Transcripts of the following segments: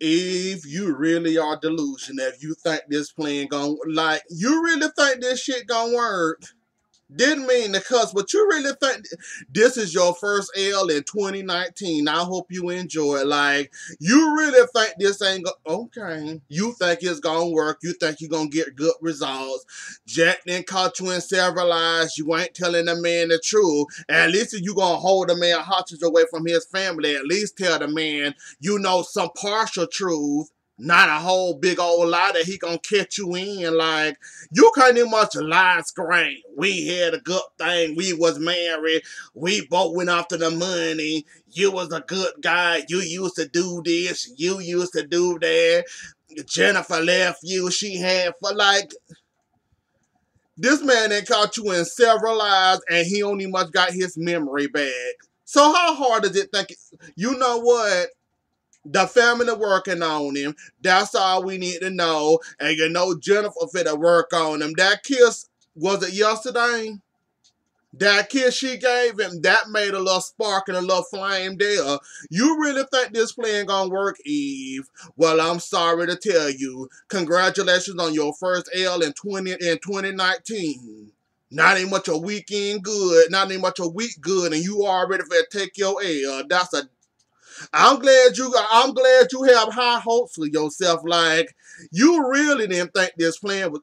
Eve, you really are delusional if you think this plan gonna, like, you really think this shit gonna work. Didn't mean to cuss, but you really think this is your first L in 2019. I hope you enjoy it. Like, you really think this ain't okay. You think it's gonna work. You think you're gonna get good results. Jack then caught you in several lies. You ain't telling the man the truth. At least if you gonna hold the man hostage away from his family, at least tell the man, you know, some partial truth. Not a whole big old lie that he gonna catch you in. Like, you can't even much lie scream. We had a good thing. We was married. We both went after the money. You was a good guy. You used to do this. You used to do that. Jennifer left you. She had for like, this man that caught you in several lies and he only much got his memory back. So how hard is it think, you know what? The family working on him. That's all we need to know. And you know Jennifer finna work on him. That kiss, was it yesterday? That kiss she gave him, that made a little spark and a little flame there. You really think this plan gonna work, Eve? Well, I'm sorry to tell you. Congratulations on your first L in 2019. Not even much a weekend good, not even much a week good, and you already finna take your L. I'm glad you have high hopes for yourself. Like, you really didn't think this plan was,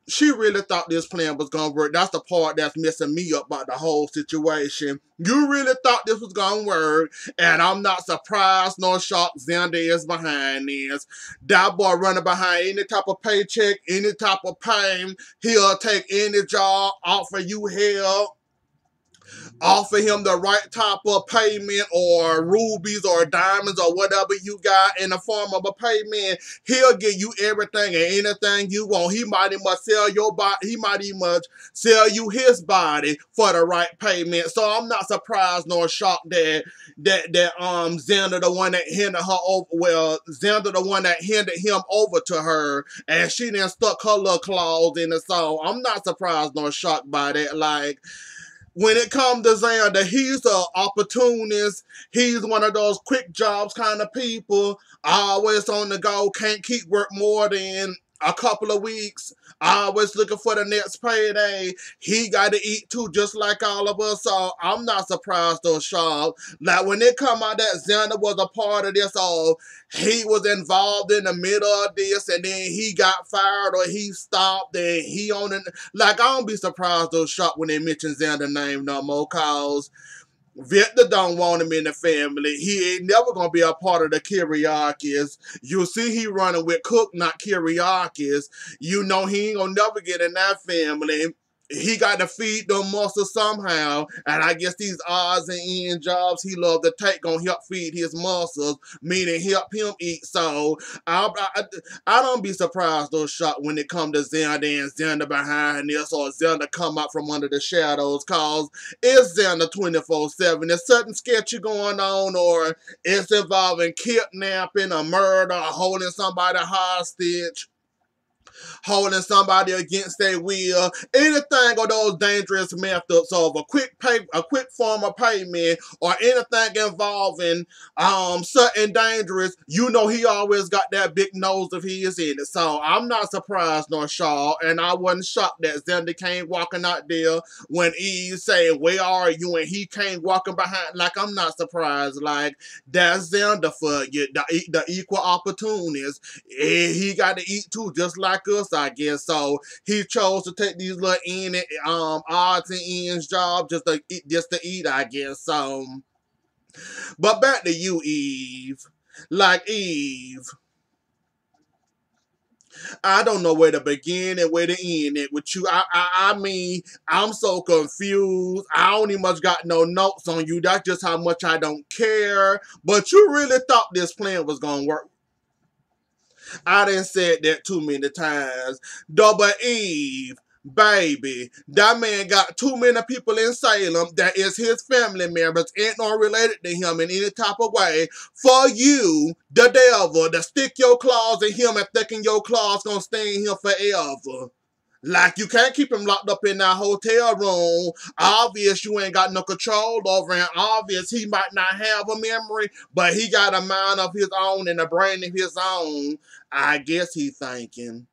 she really thought this plan was gonna work. That's the part that's messing me up about the whole situation. You really thought this was gonna work, and I'm not surprised nor shocked Zander is behind this. That boy running behind any type of paycheck, any type of pay. He'll take any job, offer you help, offer him the right type of payment or rubies or diamonds or whatever you got in the form of a payment. He'll give you everything and anything you want. He might even sell your body. He might even sell you his body for the right payment. So I'm not surprised nor shocked that Zander the one that handed her over. Well, Zander the one that handed him over to her, and she then stuck her little claws in it. So I'm not surprised nor shocked by that. Like, when it comes to Zander, he's an opportunist. He's one of those quick jobs kind of people. Always on the go, can't keep work more than a couple of weeks. Always looking for the next payday. He got to eat too, just like all of us. So I'm not surprised or shocked. Like, when it come out that Zander was a part of this, he was involved in the middle of this, and then he got fired or he stopped, and he on it. Like, I don't be surprised or shocked when they mention Zander's name no more, cause Victor don't want him in the family. He ain't never gonna be a part of the Kyriakis. You see he running with Cook, not Kyriakis. You know he ain't gonna never get in that family. He got to feed them muscles somehow, and I guess these odds and ends jobs he love to take gonna help feed his muscles, meaning help him eat. So I don't be surprised or shocked when it come to Zander and Zander behind this, or Zander come out from under the shadows, cause it's Zander 24/7. There's something sketchy going on, or it's involving kidnapping, or murder, or holding somebody hostage, holding somebody against their will, anything of those dangerous methods of a quick form of payment, or anything involving something dangerous, you know he always got that big nose of his in it. So I'm not surprised nor shocked, and I wasn't shocked that Zander came walking out there when Eve saying, "Where are you?" and he came walking behind. Like, I'm not surprised. Like, that's Zander for you, the equal opportunist. And he got to eat too, just like us, I guess. So he chose to take these little odds and ends job just to eat, I guess. So, but back to you, Eve. Like, Eve, I don't know where to begin and where to end it with you. I mean, I'm so confused. I don't even much got no notes on you. That's just how much I don't care. But you really thought this plan was gonna work. I done said that too many times. Double Eve, baby, that man got too many people in Salem that is his family members, ain't no related to him in any type of way, for you, the devil, to stick your claws in him and thinking your claws gonna stay in him forever. Like, you can't keep him locked up in that hotel room. Obvious you ain't got no control over him. Obvious he might not have a memory, but he got a mind of his own and a brain of his own. I guess he thinking.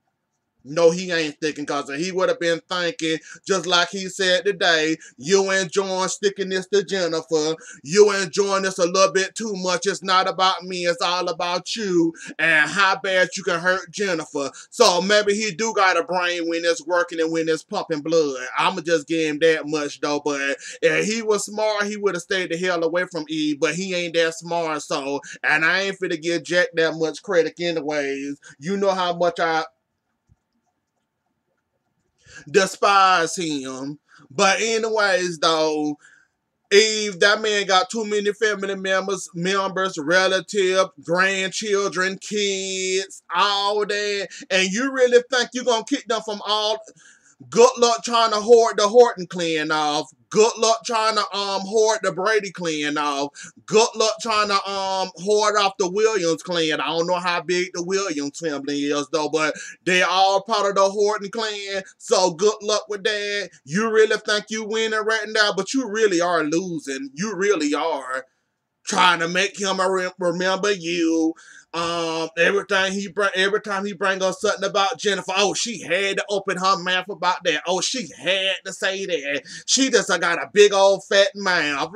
No, he ain't thinking, because he would have been thinking, just like he said today, you enjoying sticking this to Jennifer. You enjoying this a little bit too much. It's not about me. It's all about you and how bad you can hurt Jennifer. So maybe he do got a brain when it's working and when it's pumping blood. I'ma just give him that much, though. But if he was smart, he would have stayed the hell away from Eve. But he ain't that smart, so, and I ain't finna give Jack that much credit anyways. You know how much I despise him. But anyways, though, Eve, that man got too many family members, relatives, grandchildren, kids, all that. And you really think you're gonna kick them from all? Good luck trying to hoard the Horton clan off. Good luck trying to hoard the Brady clan off. Good luck trying to hoard off the Williams clan. I don't know how big the Williams family is, though, but they all part of the Horton clan. So good luck with that. You really think you winning right now, but you really are losing. You really are trying to make him remember you. Every time he bring up something about Jennifer, oh, she had to open her mouth about that. Oh, she had to say that. She just got a big old fat mouth.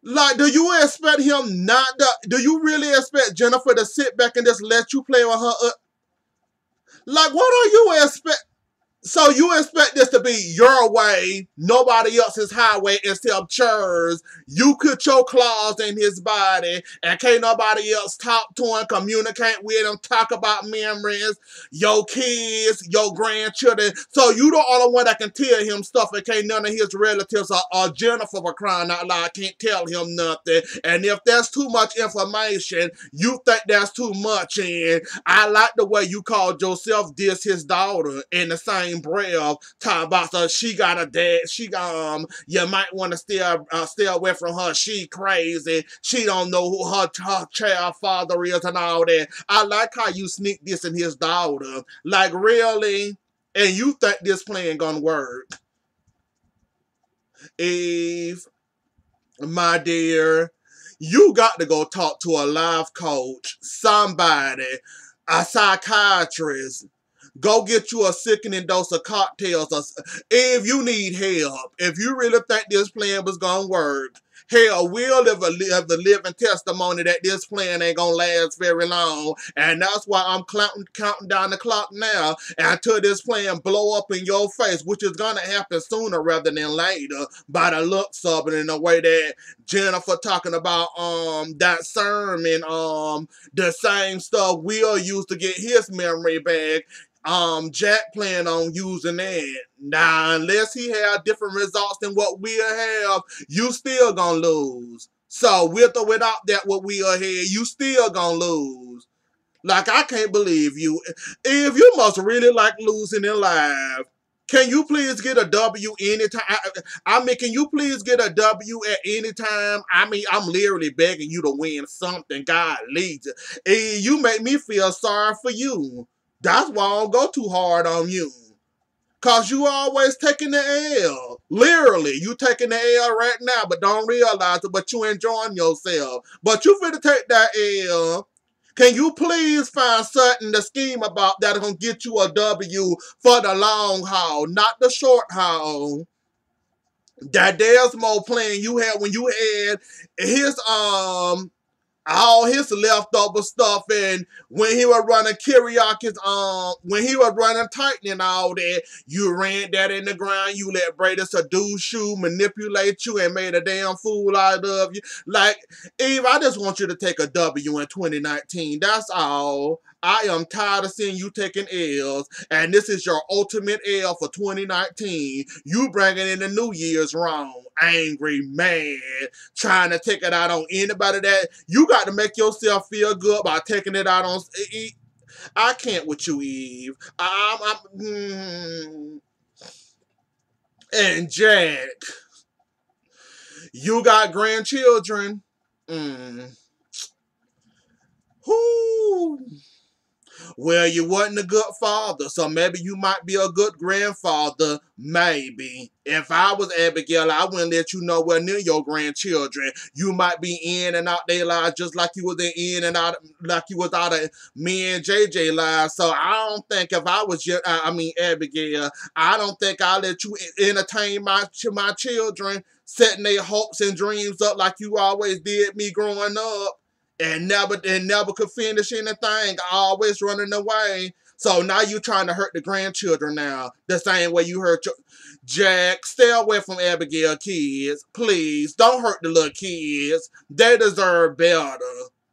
Like, do you expect him not to? Do you really expect Jennifer to sit back and just let you play with her? Like, what are you expect? So you expect this to be your way, nobody else's highway except yours. You put your claws in his body and can't nobody else talk to him, communicate with him, talk about memories, your kids, your grandchildren. So you the only one that can tell him stuff and can't none of his relatives or Jennifer for crying out loud can't tell him nothing. And if that's too much information, you think that's too much. And I like the way you called yourself this his daughter in the same breath, talking about so she got a dad. She got you might want to stay away from her. She crazy. She don't know who her child father is and all that. I like how you sneak this in his daughter. Like, really? And you think this plan gonna work? Eve, my dear, you got to go talk to a life coach, somebody, a psychiatrist. Go get you a sickening dose of cocktails. If you need help, if you really think this plan was going to work, hell, we'll have a living testimony that this plan ain't going to last very long. And that's why I'm counting down the clock now until this plan blow up in your face, which is going to happen sooner rather than later by the looks of it, in the way that Jennifer talking about that sermon, the same stuff Will used to get his memory back. Jack plan on using that. Now, unless he have different results than what we'll have, you still gonna lose. So with or without that, what we'll have, you still gonna lose. Like, I can't believe you. If you must really like losing in life, can you please get a W anytime? I mean, can you please get a W at any time? I mean, I'm literally begging you to win something. God leads you. You make me feel sorry for you. That's why I don't go too hard on you. Cause you always taking the L. Literally, you taking the L right now, but don't realize it, but you enjoying yourself. But you finna take that L. Can you please find something to scheme about that's gonna get you a W for the long haul, not the short haul? That Desmo plan you had when you had his all his leftover stuff, and when he was running Kiriaki's, when he was running Titan and all that, you ran that in the ground, you let Brady seduce you, manipulate you, and made a damn fool out of you. Like, Eve, I just want you to take a W in 2019. That's all. I am tired of seeing you taking L's, and this is your ultimate L for 2019. You bringing in the New Year's wrong, angry, mad, trying to take it out on anybody that you got to make yourself feel good by taking it out on. I can't with you, Eve. And Jack, you got grandchildren. Whoo. Well, you wasn't a good father, so maybe you might be a good grandfather. Maybe. If I was Abigail, I wouldn't let you nowhere near your grandchildren. You might be in and out their lives just like you was in and out, like you was out of me and JJ lives. So I don't think if I was your, I mean Abigail, I don't think I'll let you entertain my children, setting their hopes and dreams up like you always did me growing up and never could finish anything, always running away. So now you trying to hurt the grandchildren now, the same way you hurt your Jack. Stay away from Abigail kids, please. Don't hurt the little kids. They deserve better.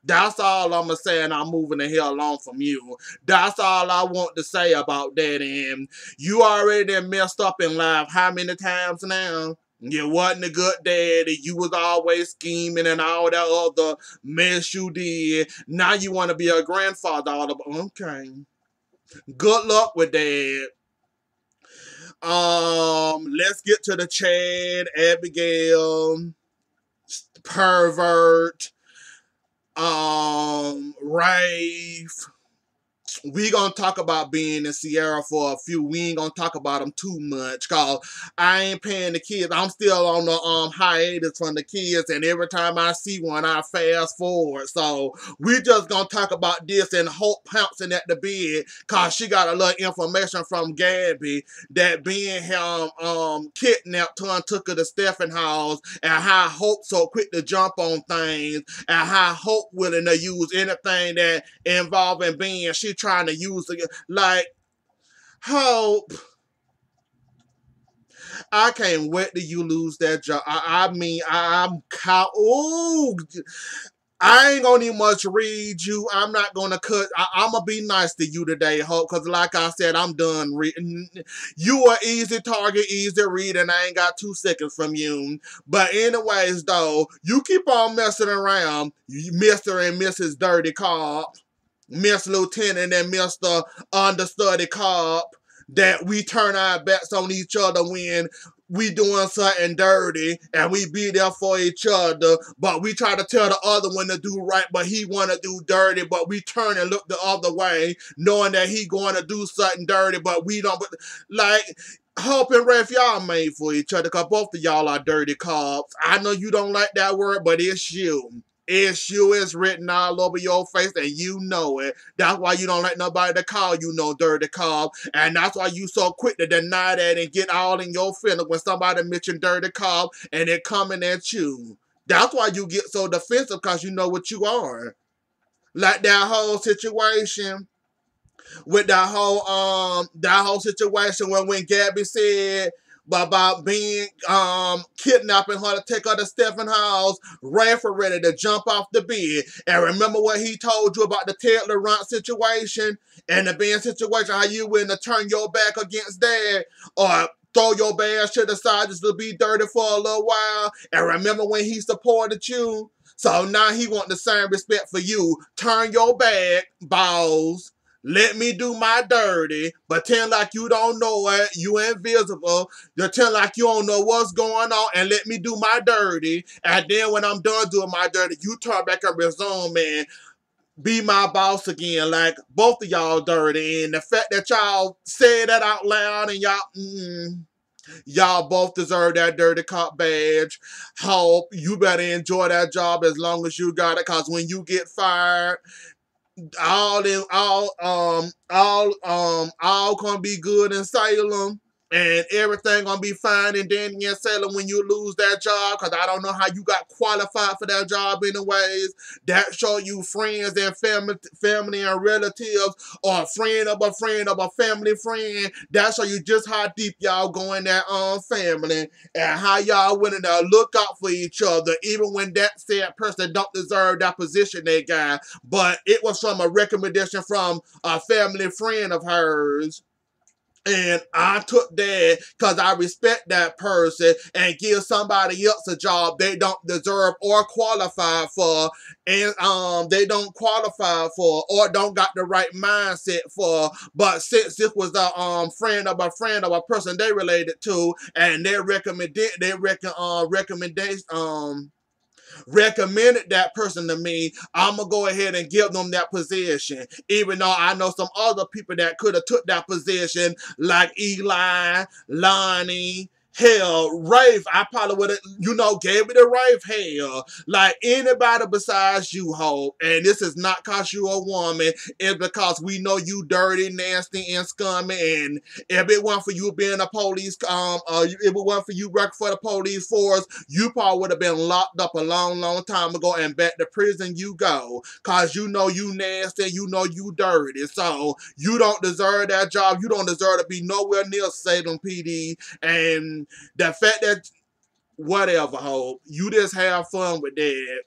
That's all I'm saying. I'm moving the hell on from you. That's all I want to say about that. And you already messed up in life how many times now? You wasn't a good daddy. You was always scheming and all that other mess you did. Now you want to be a grandfather. Okay. Good luck with that. Let's get to the Chad, Abigail, pervert, Rafe. We gonna talk about being in Sierra for a few. We ain't gonna talk about them too much, cause I ain't paying the kids. I'm still on the hiatus from the kids, and every time I see one, I fast forward. So we just gonna talk about this and Hope pouncing at the bed, cause she got a little information from Gabby that being kidnapped her and took her to Stephen house, and how Hope so quick to jump on things, and how Hope willing to use anything that involving being. She trying to use it like Hope. I can't wait till you lose that job. I mean, I'm cow. Ooh, I ain't gonna need much read you. I'm not gonna cut. I'm gonna be nice to you today, Hope, because like I said, I'm done reading. You are easy target, easy read, and I ain't got 2 seconds from you. But anyways, though, you keep on messing around, Mr. and Mrs. Dirty Cop, Miss Lieutenant and Mr. Understudy Cop, that we turn our backs on each other when we doing something dirty and we be there for each other, but we try to tell the other one to do right, but he want to do dirty, but we turn and look the other way, knowing that he going to do something dirty, but we don't. Like, Hope and Ref, y'all made for each other, because both of y'all are dirty cops. I know you don't like that word, but it's you. It's you. It's written all over your face, and you know it. That's why you don't let nobody to call you no dirty cop, and that's why you so quick to deny that and get all in your feelings when somebody mention dirty cop and it coming at you. That's why you get so defensive, because you know what you are. Like that whole situation with that whole situation when Gabby said about being kidnapping her to take her to Stephen house, Rafa ready to jump off the bed. And remember what he told you about the Ted Laurent situation and the Ben situation, how you willing to turn your back against that or throw your badge to the side just to be dirty for a little while. And remember when he supported you? So now he want the same respect for you. Turn your back, balls. Let me do my dirty. Pretend like you don't know it. You invisible. Pretend like you don't know what's going on. And let me do my dirty. And then when I'm done doing my dirty, you turn back and resume and be my boss again. Like both of y'all dirty. And the fact that y'all said that out loud and y'all both deserve that dirty cop badge. Hope you better enjoy that job as long as you got it. Cause when you get fired, all gonna be good in Salem, and everything gonna be fine and dandy in Salem when you lose that job, because I don't know how you got qualified for that job anyways. That show you friends and family and relatives, or a friend of a friend of a family friend. That show you just how deep y'all go in that family, and how y'all willing to look out for each other, even when that said person don't deserve that position they got. But it was from a recommendation from a family friend of hers. And I took that because I respect that person and give somebody else a job they don't deserve or qualify for, and they don't qualify for or don't got the right mindset for. But since this was a friend of a person they related to, and their recommendation recommended that person to me, I'm gonna go ahead and give them that position. Even though I know some other people that could have took that position, like Eli, Lonnie, hell, Rafe. I probably would have, gave it to Rafe. Hell, like anybody besides you, Hope. And this is not cause you a woman. It's because we know you dirty, nasty, and scummy. And if it weren't for you being a police, if it weren't for you working for the police force, you probably would have been locked up a long, long time ago, and back to prison you go. Cause you know you nasty, you know you dirty. So you don't deserve that job. You don't deserve to be nowhere near Salem PD. And the fact that, whatever, Hope, you just have fun with that.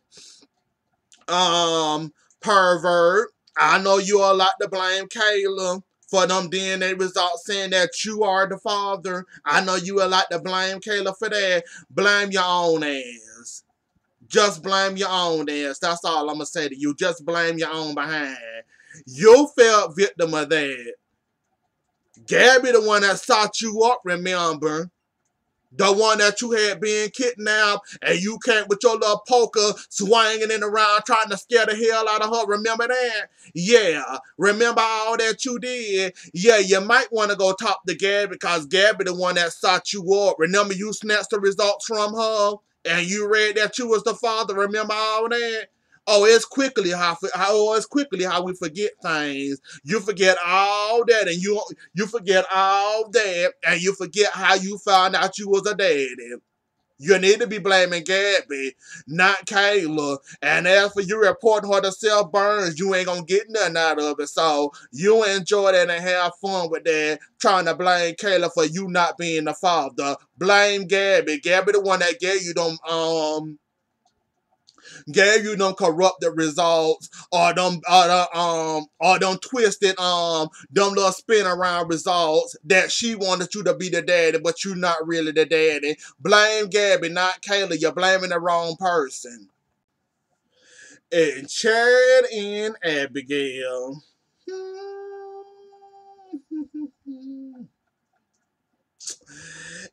Pervert. I know you all like to blame Kayla for them DNA results saying that you are the father. I know you would like to blame Kayla for that. Blame your own ass. Just blame your own ass. That's all I'm going to say to you. Just blame your own behind. You felt victim of that. Gabby the one that sought you up, remember? The one that you had been kidnapped and you came with your little poker swinging it around trying to scare the hell out of her. Remember that? Yeah. Remember all that you did? Yeah, you might want to go talk to Gabby because Gabby the one that sought you up. Remember you snatched the results from her and you read that you was the father. Remember all that? Oh, it's quickly how we forget things. You forget all that, and you forget all that, and you forget how you found out you was a daddy. You need to be blaming Gabby, not Kayla. And as for you reporting her to self burns, you ain't gonna get nothing out of it. So you enjoy that and have fun with that, trying to blame Kayla for you not being the father. Blame Gabby. Gabby the one that gave you them corrupted results or them twisted them little spin around results that she wanted you to be the daddy, but you not really the daddy. Blame Gabby, not Kayla. You're blaming the wrong person. And Chad and Abigail.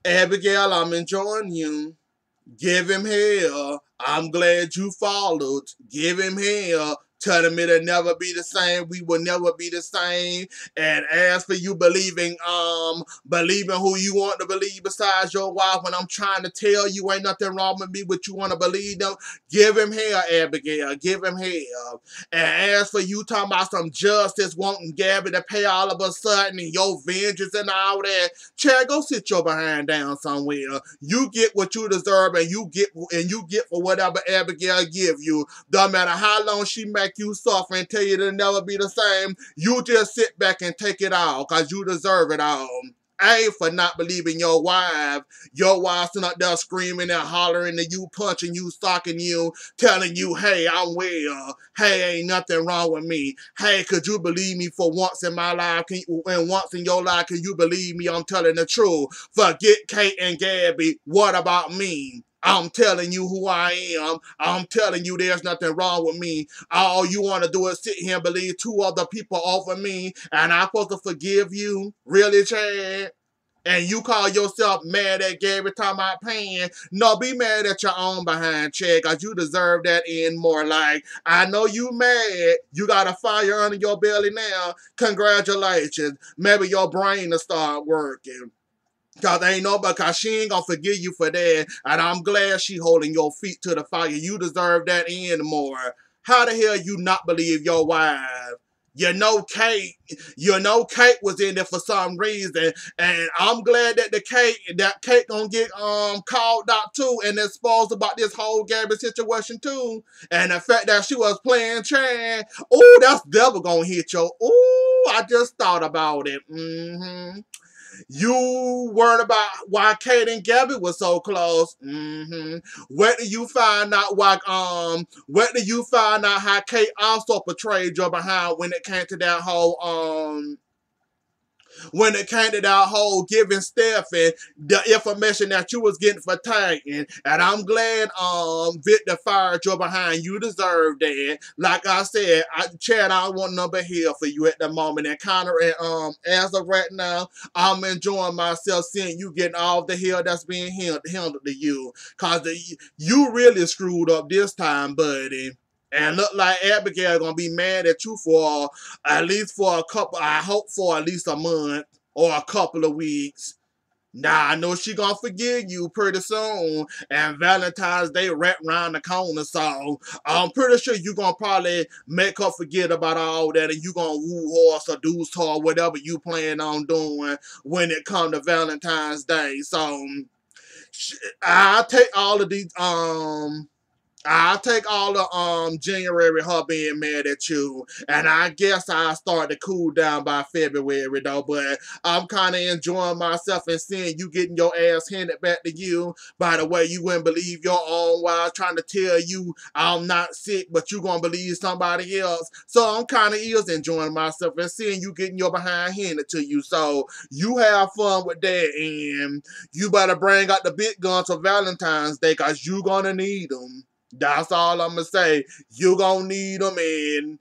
Abigail, I'm enjoying you. Give him hell. I'm glad you followed. Give him hell. Tell him it'll never be the same. We will never be the same. And as for you believing who you want to believe besides your wife, when I'm trying to tell you ain't nothing wrong with me, but you want to believe them, give him hell, Abigail. Give him hell. And as for you talking about some justice, wanting Gabby to pay all of a sudden, and your vengeance and all that, Chad, go sit your behind down somewhere. You get what you deserve, and you get for whatever Abigail give you. Don't matter how long she make you suffer and tell you it'll never be the same. You just sit back and take it all, cause you deserve it all. A, for not believing your wife. Your wife sitting up there screaming and hollering and you punching you, stalking you, telling you, hey, I'm well. Hey, ain't nothing wrong with me. Hey, could you believe me for once in my life? And once in your life, can you believe me? I'm telling the truth. Forget Kate and Gabby. What about me? I'm telling you who I am. I'm telling you there's nothing wrong with me. All you want to do is sit here and believe two other people over me, and I'm supposed to forgive you? Really, Chad? And you call yourself mad at Gabby talking about paying? No, be mad at your own behind, Chad, because you deserve that and more. Like, I know you mad. You got a fire under your belly now. Congratulations. Maybe your brain will start working. Cause she ain't gonna forgive you for that. And I'm glad she holding your feet to the fire. You deserve that and more. How the hell you not believe your wife? Kate. Kate was in there for some reason. And I'm glad that Kate gonna get called out too and exposed about this whole Gabby situation too. And the fact that she was playing Chad. Oh, that's devil gonna hit you. Oh, I just thought about it. You worried about why Kate and Gabby was so close. Where do you find out how Kate also portrayed your behind when it came to that whole when it came to that whole giving Steffi the information that you was getting for tagging. And I'm glad Victor fired you behind. You deserve that. Like I said, Chad, I want number here for you at the moment. And Connor, as of right now, I'm enjoying myself seeing you getting all the hell that's being handled to you. Cause you really screwed up this time, buddy. And look like Abigail gonna be mad at you for at least for a couple, I hope for at least a month or a couple of weeks. Now, I know she gonna forgive you pretty soon, and Valentine's Day right round the corner, so I'm pretty sure you gonna probably make her forget about all that, and you gonna woo horse or deuce her, whatever you plan on doing when it come to Valentine's Day. So, I'll take all of these, I'll take all the January her being mad at you, and I guess I'll start to cool down by February though. But I'm kind of enjoying myself and seeing you getting your ass handed back to you. By the way, you wouldn't believe your own while trying to tell you I'm not sick, but you gonna believe somebody else. So I'm kind of is enjoying myself and seeing you getting your behind handed to you. So you have fun with that, and you better bring out the big guns for Valentine's Day, cause you gonna need them. That's all I'm gonna say. You gonna need them, and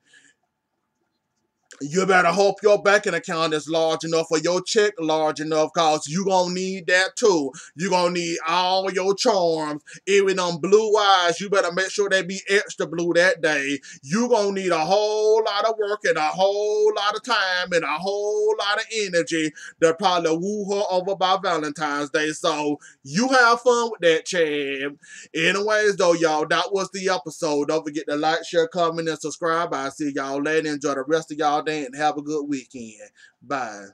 you better hope your banking account is large enough or your check large enough, cause you gonna need that too. You gonna need all your charms. Even them blue eyes, you better make sure they be extra blue that day. You gonna need a whole lot of work and a whole lot of time and a whole lot of energy to probably woo her over by Valentine's Day. So you have fun with that, Chad. Anyways, though, y'all, that was the episode. Don't forget to like, share, comment, and subscribe. I'll see y'all later. Enjoy the rest of y'all day and have a good weekend. Bye.